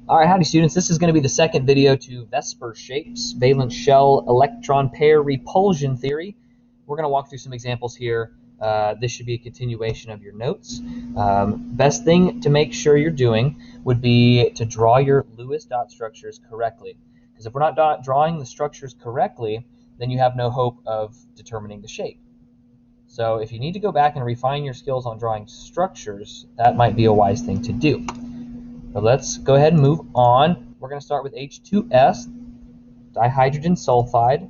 All right, howdy students. This is going to be the second video to VSEPR shapes, valence shell electron pair repulsion theory. We're going to walk through some examples here. This should be a continuation of your notes. Best thing to make sure you're doing would be to draw your Lewis dot structures correctly. Because if we're not drawing the structures correctly, then you have no hope of determining the shape. So if you need to go back and refine your skills on drawing structures, that might be a wise thing to do. But let's go ahead and move on. We're going to start with H2S, dihydrogen sulfide.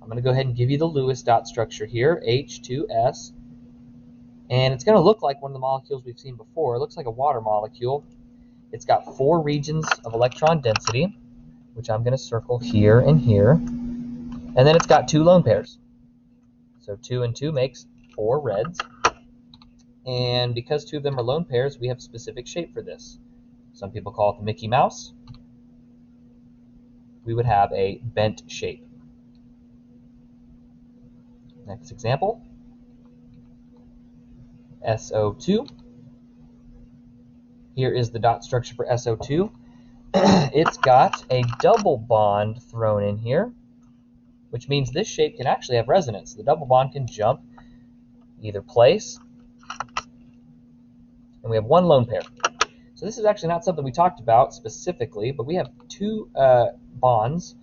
I'm going to go ahead and give you the Lewis dot structure here, H2S. And it's going to look like one of the molecules we've seen before. It looks like a water molecule. It's got 4 regions of electron density, which I'm going to circle here and here. And then it's got 2 lone pairs. So 2 and 2 makes 4 reds. And because 2 of them are lone pairs, we have a specific shape for this. Some people call it the Mickey Mouse. We would have a bent shape. Next example, SO2. Here is the dot structure for SO2. It's got a double bond thrown in here, which means this shape can actually have resonance. The double bond can jump either place, and we have 1 lone pair. So this is actually not something we talked about specifically, but we have 2 bonds.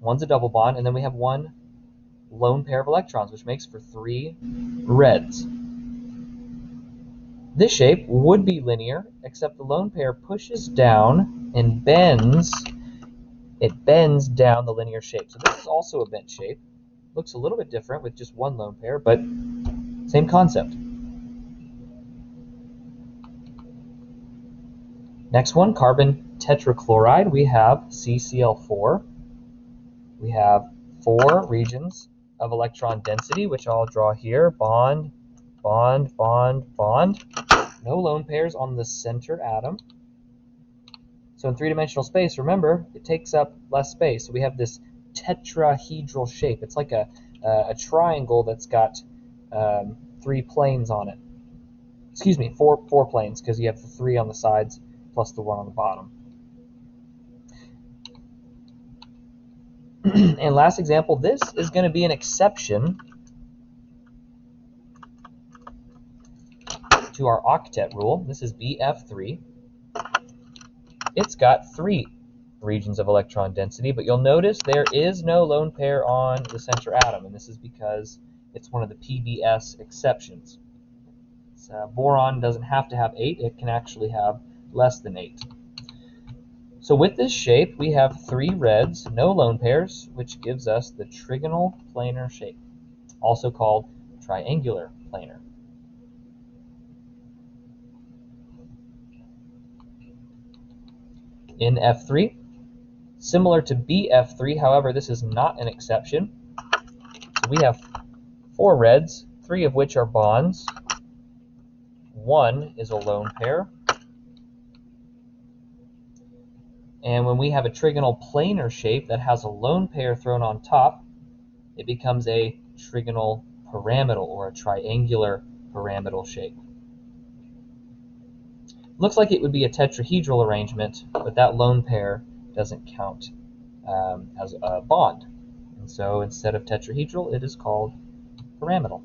One's a double bond, and then we have 1 lone pair of electrons, which makes for 3 reds. This shape would be linear, except the lone pair pushes down and bends. It bends down the linear shape. So this is also a bent shape. Looks a little bit different with just 1 lone pair, but same concept. Next one, carbon tetrachloride. We have CCl4. We have 4 regions of electron density, which I'll draw here. Bond, bond, bond, bond. No lone pairs on the center atom. So in 3-dimensional space, remember, it takes up less space. So we have this tetrahedral shape. It's like a triangle that's got 3 planes on it. Excuse me, 4 planes, because you have the 3 on the sides plus the 1 on the bottom. And last example, this is going to be an exception to our octet rule. This is BF3. It's got 3 regions of electron density, but you'll notice there is no lone pair on the center atom, and this is because it's one of the PBS exceptions. So boron doesn't have to have 8, it can actually have less than 8. So with this shape, we have 3 reds, no lone pairs, which gives us the trigonal planar shape, also called triangular planar. In F3, similar to BF3, however, this is not an exception. So we have 4 reds, 3 of which are bonds. 1 is a lone pair. And when we have a trigonal planar shape that has a lone pair thrown on top, it becomes a trigonal pyramidal or a triangular pyramidal shape. Looks like it would be a tetrahedral arrangement, but that lone pair doesn't count as a bond. And so instead of tetrahedral, it is called pyramidal.